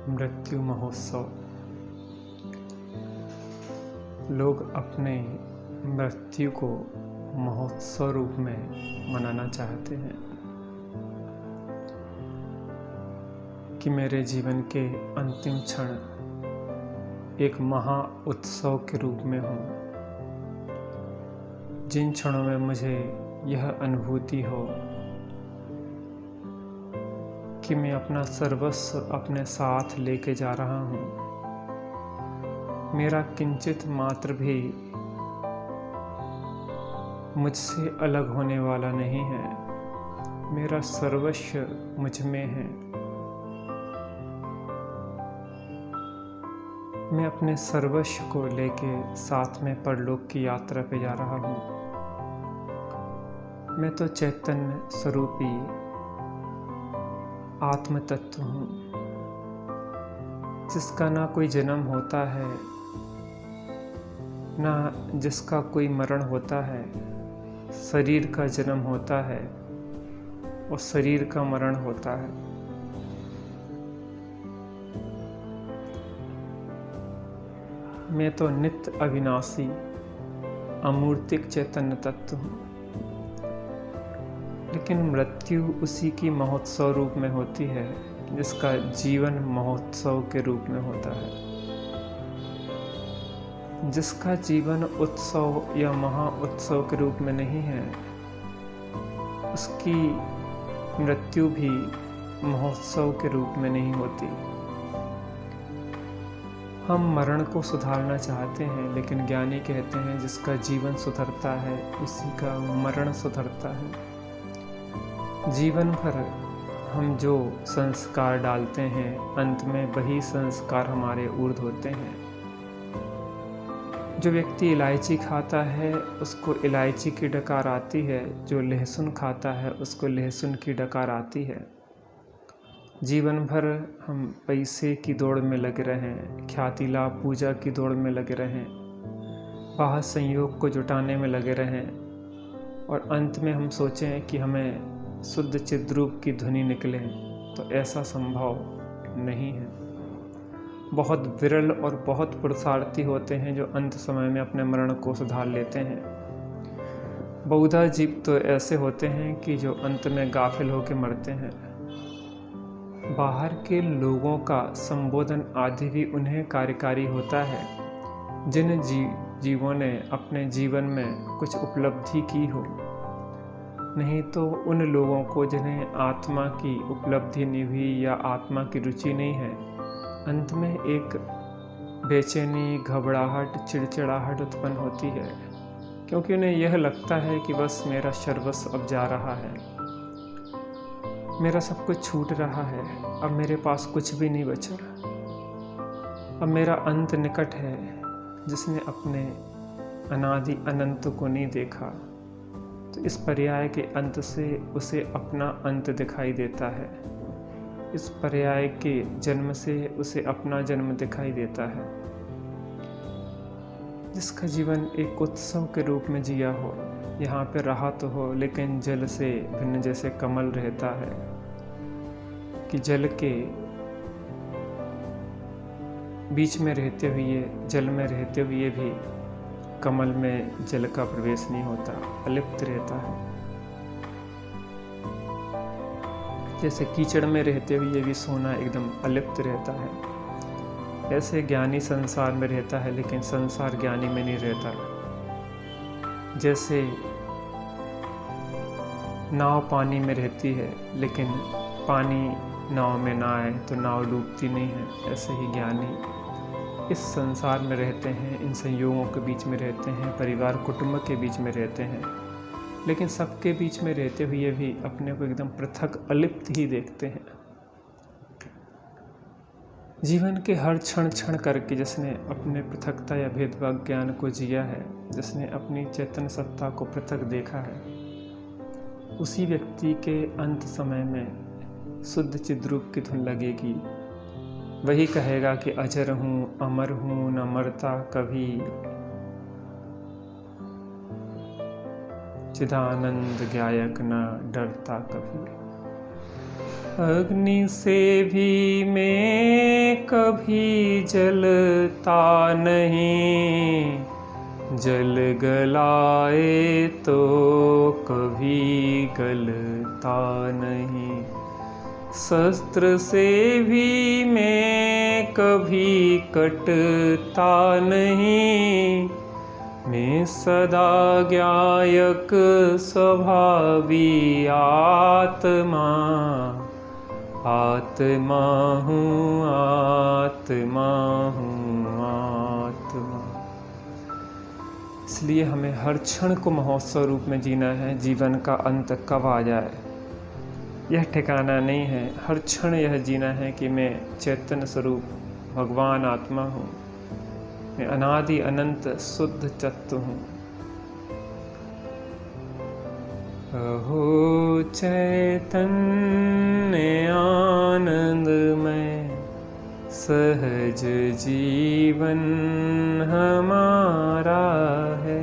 मृत्यु महोत्सव। लोग अपने मृत्यु को महोत्सव रूप में मनाना चाहते हैं कि मेरे जीवन के अंतिम क्षण एक महा उत्सव के रूप में हो। जिन क्षणों में मुझे यह अनुभूति हो कि मैं अपना सर्वस्व अपने साथ लेके जा रहा हूँ, मेरा किंचित मात्र भी मुझसे अलग होने वाला नहीं है, मेरा सर्वस्व मुझ में है। मैं अपने सर्वस्व को लेके साथ में परलोक की यात्रा पे जा रहा हूँ। मैं तो चैतन्य स्वरूपी आत्म तत्व हूँ, जिसका ना कोई जन्म होता है, ना जिसका कोई मरण होता है। शरीर का जन्म होता है और शरीर का मरण होता है। मैं तो नित्य अविनाशी अमूर्तिक चैतन्य तत्व हूँ, लेकिन मृत्यु उसी की महोत्सव रूप में होती है जिसका जीवन महोत्सव के रूप में होता है। जिसका जीवन उत्सव या महा उत्सव के रूप में नहीं है, उसकी मृत्यु भी महोत्सव के रूप में नहीं होती। हम मरण को सुधारना चाहते हैं, लेकिन ज्ञानी कहते हैं जिसका जीवन सुधरता है उसी का मरण सुधरता है। जीवन भर हम जो संस्कार डालते हैं, अंत में वही संस्कार हमारे ऊर्ध्व होते हैं। जो व्यक्ति इलायची खाता है उसको इलायची की डकार आती है, जो लहसुन खाता है उसको लहसुन की डकार आती है। जीवन भर हम पैसे की दौड़ में लगे रहें, ख्याति लाभ पूजा की दौड़ में लगे रहें, बाह्य संयोग को जुटाने में लगे रहें और अंत में हम सोचें कि हमें शुद्ध चिद्रूप की ध्वनि निकले, तो ऐसा संभव नहीं है। बहुत विरल और बहुत पुरुषार्थी होते हैं जो अंत समय में अपने मरण को सुधार लेते हैं। बहुधा जीव तो ऐसे होते हैं कि जो अंत में गाफिल होकर मरते हैं। बाहर के लोगों का संबोधन आदि भी उन्हें कार्यकारी होता है जिन जीवों ने अपने जीवन में कुछ उपलब्धि की हो, नहीं तो उन लोगों को जिन्हें आत्मा की उपलब्धि नहीं हुई या आत्मा की रुचि नहीं है, अंत में एक बेचैनी, घबराहट, चिड़चिड़ाहट उत्पन्न होती है, क्योंकि उन्हें यह लगता है कि बस मेरा सर्वस्व अब जा रहा है, मेरा सब कुछ छूट रहा है, अब मेरे पास कुछ भी नहीं बचा, अब मेरा अंत निकट है। जिसने अपने अनादि अनंत को नहीं देखा, तो इस पर्याय के अंत से उसे अपना अंत दिखाई देता है। इस पर्याय के जन्म से उसे अपना जन्म दिखाई देता है। जिसका जीवन एक उत्सव के रूप में जिया हो, यहाँ पे रहा तो हो, लेकिन जल से भिन्न जैसे कमल रहता है कि जल के बीच में रहते हुए, जल में रहते हुए भी कमल में जल का प्रवेश नहीं होता, अलिप्त रहता है। जैसे कीचड़ में रहते हुए भी सोना एकदम अलिप्त रहता है, ऐसे ज्ञानी संसार में रहता है लेकिन संसार ज्ञानी में नहीं रहता। जैसे नाव पानी में रहती है लेकिन पानी नाव में ना आए तो नाव डूबती नहीं है, ऐसे ही ज्ञानी इस संसार में रहते हैं, इन संयोगों के बीच में रहते हैं, परिवार कुटुंब के बीच में रहते हैं, लेकिन सबके बीच में रहते हुए भी अपने को एकदम पृथक अलिप्त ही देखते हैं। जीवन के हर क्षण क्षण करके जिसने अपने पृथकता या भेदभाव ज्ञान को जिया है, जिसने अपनी चेतन सत्ता को पृथक देखा है, उसी व्यक्ति के अंत समय में शुद्ध चिद्रूप की धुन लगेगी। वही कहेगा कि अजर हूँ, अमर हूँ, न मरता कभी, चिदानंद गायक न डरता कभी। अग्नि से भी मैं में कभी जलता नहीं, जल गलाए तो कभी गलता नहीं। शस्त्र से भी मैं कभी कटता नहीं, मैं सदा ज्ञायक स्वभावी आत्मा, आत्मा हूँ, आत्मा हूँ, आत्मा। इसलिए हमें हर क्षण को महोत्सव रूप में जीना है। जीवन का अंत कब आ जाए यह ठिकाना नहीं है। हर क्षण यह जीना है कि मैं चैतन्य स्वरूप भगवान आत्मा हूँ, मैं अनादि अनंत शुद्ध तत्व हूँ। अहो चैतन्य आनंदमय सहज जीवन हमारा है,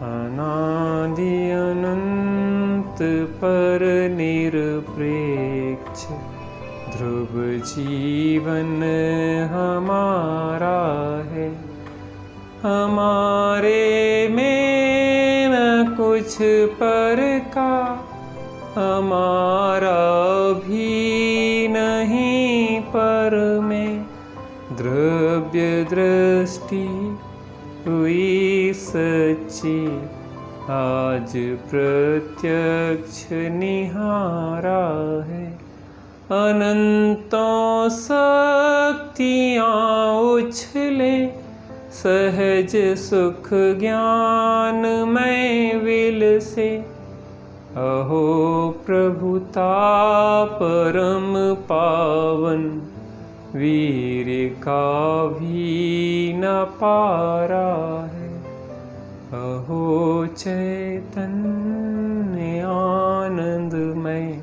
अनादि अनंत पर निरपेक्ष ध्रुव जीवन हमारा है। हमारे में न कुछ पर का, हमारा भी नहीं पर में, द्रव्य दृष्टि हुई सच्ची, आज प्रत्यक्ष निहारा है। अनंतों शक्तियाँ उछले, सहज सुख ज्ञान में विल से, अहो प्रभुता परम पावन, वीर का भी न पारा है। अहो चैतन्य आनंदमय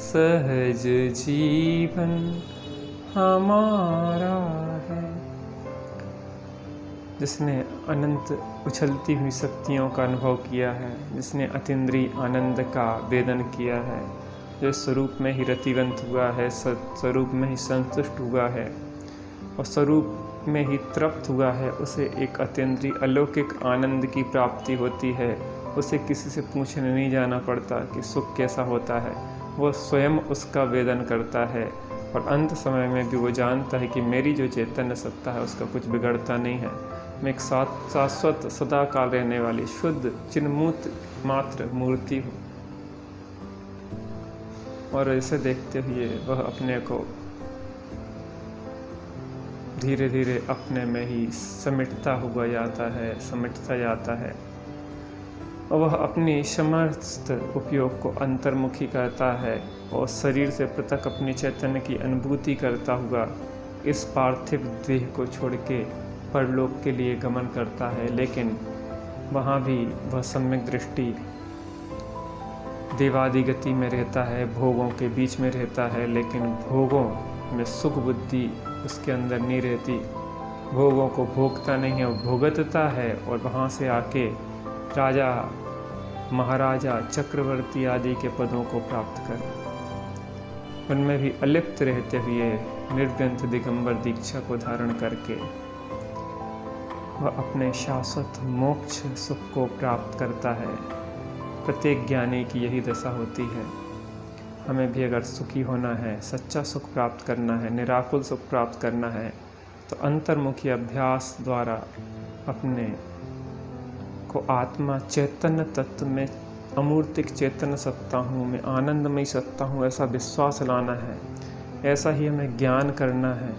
सहज जीवन हमारा है। जिसने अनंत उछलती हुई शक्तियों का अनुभव किया है, जिसने अतीन्द्रिय आनंद का वेदन किया है, जो स्वरूप में ही रतिवंत हुआ है, स्वरूप में ही संतुष्ट हुआ है और स्वरूप में ही तृप्त हुआ है, उसे एक अतीन्द्रिय अलौकिक आनंद की प्राप्ति होती है। उसे किसी से पूछने नहीं जाना पड़ता कि सुख कैसा होता है, वो स्वयं उसका वेदन करता है और अंत समय में भी वो जानता है कि मेरी जो चैतन्य सत्ता है उसका कुछ बिगड़ता नहीं है। मैं एक शाश्वत सदा काल रहने वाली शुद्ध चिन्मूर्त मात्र मूर्ति हूँ। और इसे देखते हुए वह अपने को धीरे धीरे अपने में ही समेटता हुआ जाता है, समेटता जाता है और वह अपनी समस्त उपयोग को अंतर्मुखी करता है और शरीर से पृथक अपनी चैतन्य की अनुभूति करता हुआ इस पार्थिव देह को छोड़ के परलोक के लिए गमन करता है। लेकिन वहाँ भी वह सम्यक दृष्टि देवादि गति में रहता है, भोगों के बीच में रहता है, लेकिन भोगों में सुख बुद्धि उसके अंदर नहीं रहती। भोगों को भोगता नहीं है, वो भोगतता है और वहाँ से आके राजा महाराजा चक्रवर्ती आदि के पदों को प्राप्त कर उनमें भी अलिप्त रहते हुए निर्ग्रंथ दिगंबर दीक्षा को धारण करके वह अपने शाश्वत मोक्ष सुख को प्राप्त करता है। प्रत्येक ज्ञानी की यही दशा होती है। हमें भी अगर सुखी होना है, सच्चा सुख प्राप्त करना है, निराकुल सुख प्राप्त करना है, तो अंतर्मुखी अभ्यास द्वारा अपने को आत्मा चैतन्य तत्व में अमूर्तिक चैतन्य सत्ता हूँ, मैं आनंदमयी सत्ता हूँ, ऐसा विश्वास लाना है। ऐसा ही हमें ज्ञान करना है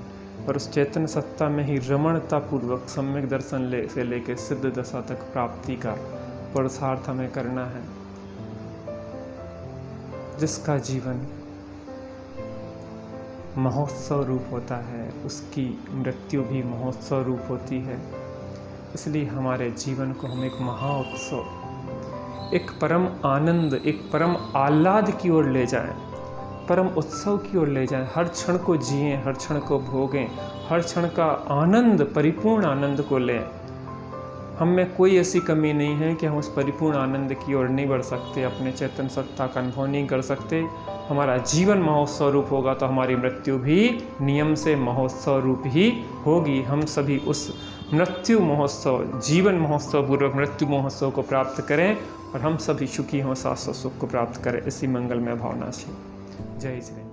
और उस चैतन्य सत्ता में ही रमणता पूर्वक सम्यक दर्शन से लेकर सिद्ध दशा तक प्राप्ति का पुरुषार्थ हमें करना है। जिसका जीवन महोत्सव रूप होता है, उसकी मृत्यु भी महोत्सव रूप होती है। इसलिए हमारे जीवन को हम एक महाउत्सव, एक परम आनंद, एक परम आह्लाद की ओर ले जाएं, परम उत्सव की ओर ले जाएं। हर क्षण को जिएं, हर क्षण को भोगें, हर क्षण का आनंद, परिपूर्ण आनंद को लें। हम में कोई ऐसी कमी नहीं है कि हम उस परिपूर्ण आनंद की ओर नहीं बढ़ सकते, अपने चेतन सत्ता का अनुभव नहीं कर सकते। हमारा जीवन महोत्सव रूप होगा तो हमारी मृत्यु भी नियम से महोत्सव रूप ही होगी। हम सभी उस मृत्यु महोत्सव, जीवन महोत्सव पूर्वक मृत्यु महोत्सव को प्राप्त करें और हम सभी सुखी हों, शाश्वत सुख को प्राप्त करें। इसी मंगलमय भावना से जय श्री।